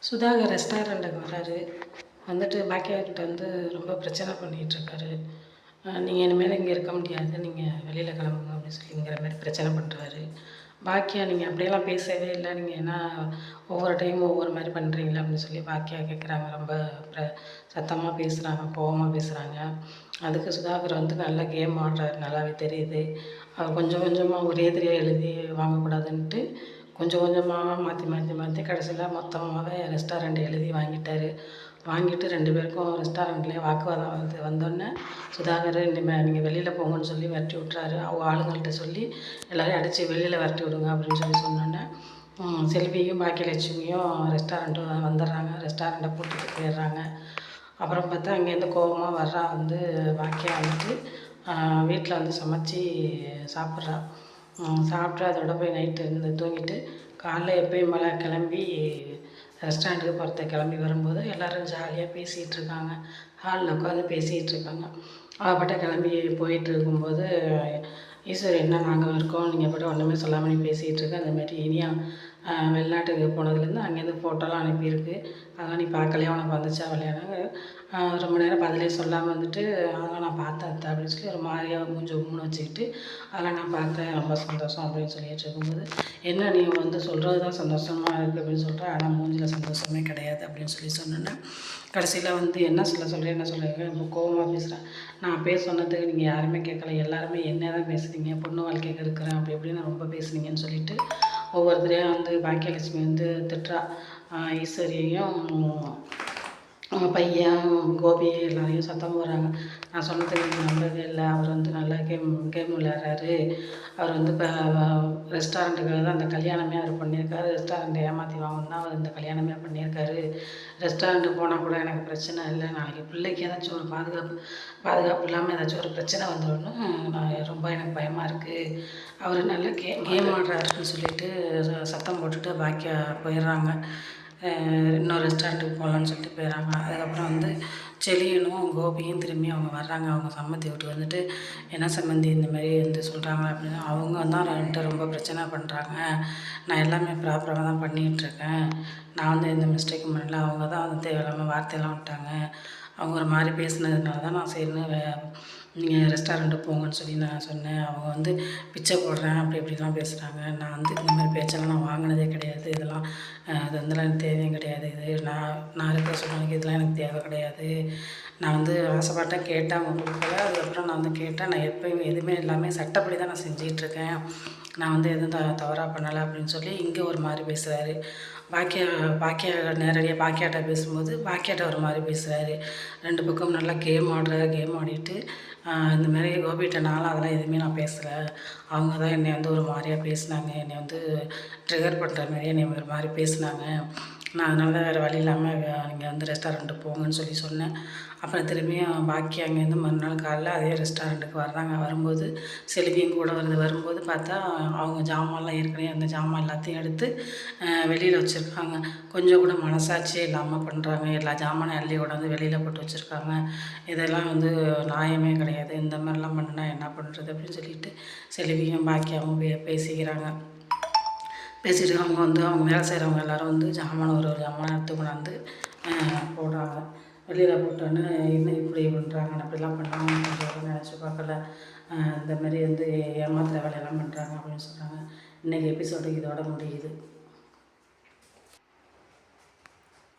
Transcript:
சுதாகர் ரெஸ்டாரண்ட்டுக்கு வராரு. வந்துட்டு பாக்கியாகிட்ட வந்து ரொம்ப பிரச்சனை பண்ணிகிட்ருக்காரு. நீங்கள் இனிமேல் இங்கே இருக்க முடியாது, நீங்கள் வெளியில் கிளம்புங்க அப்படின்னு சொல்லிங்கிற மாதிரி பிரச்சனை பண்ணுறாரு. பாக்கியா நீங்கள் அப்படியெல்லாம் பேசவே இல்லை, நீங்கள் என்ன ஒவ்வொரு டைமும் ஒவ்வொரு மாதிரி பண்ணுறீங்களா அப்படின்னு சொல்லி பாக்கியா கேட்குறாங்க. ரொம்ப சத்தமாக பேசுகிறாங்க, கோவமாக பேசுகிறாங்க. அதுக்கு சுதாகர் வந்து நல்லா கேம் ஆடுறாரு, நல்லாவே தெரியுது. அவர் கொஞ்சம் கொஞ்சமாக ஒரே எதிரியாக எழுதி வாங்கக்கூடாதுன்ட்டு கொஞ்சம் கொஞ்சமாக மாற்றி மாற்றி மாற்றி கடைசியில் மொத்தமாகவே ரெஸ்டாரண்ட் எழுதி வாங்கிட்டார். வாங்கிட்டு 2 பேருக்கும் ரெஸ்டாரண்ட்லேயே வாக்குவாதம் வந்தோடனே சுதாகர் இனிமேல் நீங்கள் வெளியில் போங்கன்னு சொல்லி விரட்டி விட்றாரு. அவங்க ஆளுங்கள்கிட்ட சொல்லி எல்லோரையும் அடித்து வெளியில் விரட்டி விடுங்க அப்படின்னு சொல்லி சொன்னோன்னே செல்வியும் பாக்கியலட்சுமியும் ரெஸ்டாரண்ட்டும் வந்துடுறாங்க. ரெஸ்டாரண்ட்டை பூட்டிட்டு போயிடுறாங்க. அப்புறம் பார்த்தா அங்கேருந்து கோபமாக வர்றா. வந்து பாக்கியா வந்துட்டு வீட்டில் வந்து சமைச்சி சாப்பிட்றா. சாப்பிட்டு அதோட போய் நைட்டு இருந்து தூங்கிட்டு காலைல எப்பயும் போல கிளம்பி ரெஸ்டாரண்ட்டுக்கு போகிறத கிளம்பி வரும்போது எல்லோரும் ஜாலியாக பேசிகிட்டு இருக்காங்க. ஹாலில் உட்காந்து பேசிகிட்டு இருக்காங்க. அவப்பட்ட கிளம்பி போயிட்டு இருக்கும்போது ஈஸ்வரி என்ன நாங்கள் இருக்கோம், நீங்கள் பாட்டு ஒன்றுமே சொல்லாமல் நீ பேசிகிட்டு இருக்க, அந்தமாரி இனியா வெளிநாட்டுக்கு போனதுலேருந்து அங்கேருந்து ஃபோட்டோலாம் அனுப்பியிருக்கு, அதெல்லாம் நீ பார்க்கலையா, உனக்கு வந்துச்சா வரலையானாங்க. ரொம்ப நேரம் பதிலே சொல்லாமல் வந்துட்டு அதெல்லாம் நான் பார்த்தேன் அத்தை அப்படின்னு சொல்லி ஒரு மாதிரியாக மூஞ்சி உம்முன்னு வச்சுக்கிட்டு அதெல்லாம் நான் பார்த்தேன், ரொம்ப சந்தோஷம் அப்படின்னு சொல்லிட்டு இருக்கும்போது என்ன நீ வந்து சொல்கிறது தான் சந்தோஷமாக இருக்குது அப்படின்னு சொல்கிற, ஆனால் மூஞ்சில் சந்தோஷமே கிடையாது அப்படின்னு சொல்லி சொன்னேன்னா கடைசியில் வந்து என்ன சொல்கிறேன் என்ன சொல்கிறேன் ரொம்ப கோபமாக பேசுகிறேன். நான் பேர் சொன்னதுக்கு நீங்கள் யாருமே கேட்கல, எல்லாருமே என்ன தான் பேசுகிறீங்க, பொண்ணு வாழ்க்கைக்கு இருக்கிறேன் அப்படி இப்படின்னு ரொம்ப பேசுனீங்கன்னு சொல்லிட்டு ஒவ்வொருத்தரையும் வந்து பாக்கியலட்சுமி வந்து திட்டுறா. ஈஸ்வரியையும் பையன் கோபி எல்லாரையும் சத்தம் போடுறாங்க. நான் சொன்னதுக்கு நீங்கள் நம்பவே இல்லை, அவர் வந்து நல்லா கேம் விளையாடுறாரு, அவர் வந்து இப்போ ரெஸ்டாரண்ட்டுக்காக தான் அந்த கல்யாணமே அவர் பண்ணியிருக்காரு, ரெஸ்டாரண்ட்டை ஏமாற்றி வாங்கணும் தான் அவர் இந்த கல்யாணமே பண்ணியிருக்காரு. ரெஸ்டாரண்ட்டுக்கு போனால் கூட எனக்கு பிரச்சனை இல்லை, நாளைக்கு பிள்ளைக்கு ஏதாச்சும் ஒரு பாதுகாப்பு இல்லாமல் ஏதாச்சும் ஒரு பிரச்சனை வந்துடும்னு நான் ரொம்ப எனக்கு பயமாக இருக்குது. அவர் நல்லா கேம் ஆடுறாருன்னு சொல்லிட்டு சத்தம் போட்டுட்டு பாக்கியா போயிடுறாங்க. இன்னொரு ரெஸ்டாரண்ட்டுக்கு போகலான்னு சொல்லிட்டு போயிடறாங்க. அதுக்கப்புறம் வந்து செலியனும் கோபியும் திரும்பி அவங்க வர்றாங்க. அவங்க சம்மந்தி விட்டு வந்துட்டு என்ன சம்மந்தி இந்தமாரி வந்து சொல்கிறாங்க அப்படின்னு. அவங்க தான் என்கிட்ட ரொம்ப பிரச்சனை பண்ணுறாங்க, நான் எல்லாமே ப்ராப்பராக தான் பண்ணிகிட்ருக்கேன், நான் வந்து எந்த மிஸ்டேக்கும் பண்ணல, அவங்க தான் வந்து தேவையில்லாமல் வார்த்தையெல்லாம் விட்டாங்க, அவங்க ஒரு மாதிரி பேசுனதுனால தான் நான் சரின்னு நீங்கள் ரெஸ்டாரண்ட்டுக்கு போங்கன்னு சொல்லி நான் சொன்னேன். அவங்க வந்து பிச்சை போடுறேன் அப்படி இப்படிலாம் பேசுகிறாங்க. நான் வந்து இந்த மாதிரி பேச்செல்லாம் நான் வாங்கினதே கிடையாது, இதெல்லாம் அது வந்துலாம் எனக்கு தேவையும் கிடையாது, இது நான் இருக்கிற சூழ்நிலைக்கு இதெல்லாம் எனக்கு தேவை கிடையாது, நான் வந்து ஆசைப்பட்டேன் கேட்டேன் அவங்க கொடுக்கல, அதுக்கப்புறம் நான் வந்து கேட்டேன், நான் எப்போயும் எதுவுமே எல்லாமே சட்டப்படி தான் நான் செஞ்சிகிட்ருக்கேன், நான் வந்து எதுவும் தவறாக பண்ணலை அப்படின்னு சொல்லி இங்கே ஒரு மாதிரி பேசுகிறாரு. பாக்கியா நேரடியாக பாக்கியாட்ட பேசும்போது பாக்கியாட்ட ஒரு மாதிரி பேசுகிறாரு. 2 பக்கம் நல்லா கேம் ஆடிட்டு இந்த மாதிரி கோபிகிட்ட நானும் அதெல்லாம் எதுவுமே நான் பேசலை, அவங்க தான் என்னை வந்து ஒரு மாதிரியாக பேசினாங்க, என்னை வந்து ட்ரிகர் பண்ணுற மாதிரி என்னை ஒரு மாதிரி பேசினாங்க, நான் அதனால தான் வேறு வழி இல்லாமல் நீங்கள் வந்து ரெஸ்டாரண்ட்டுக்கு போங்கன்னு சொல்லி சொன்னேன். அப்புறம் திரும்பியும் பாக்கி அங்கேருந்து மறுநாள் காலைல அதே ரெஸ்டாரண்ட்டுக்கு வர்றாங்க. வரும்போது செல்வியும் கூட வரும்போது பார்த்தா அவங்க ஜாமான்லாம் ஏற்கனவே அந்த ஜாமான் எல்லாத்தையும் எடுத்து வெளியில் வச்சுருக்காங்க. கொஞ்சம் கூட மனசாட்சியே இல்லாமல் பண்ணுறாங்க, எல்லா ஜாமானும் அள்ளி கொண்டாந்து வெளியில் போட்டு வச்சுருக்காங்க, இதெல்லாம் வந்து நியாயமே கிடையாது, இந்த மாதிரிலாம் பண்ணுனா என்ன பண்ணுறது அப்படின்னு சொல்லிட்டு செல்வியும் பாக்கியாவும் பேசிக்கிறாங்க. பேசிட்டு அவங்க வந்து அவங்க வேலை செய்கிறவங்க எல்லோரும் வந்து ஒரு ஜாமான் எடுத்து கொண்டாந்து போடுறாங்க. வெளியில் போட்டோன்னே என்ன இப்படி பண்ணுறாங்க, அப்படிலாம் பண்ணுறாங்கன்னு கொஞ்சம் நினச்சி பார்க்கல, இந்த மாதிரி வந்து ஏமாத்துகிற வேலையெல்லாம் பண்ணுறாங்க அப்படின்னு சொல்கிறாங்க. இன்றைக்கி எபிசோடு இதோட முடியுது.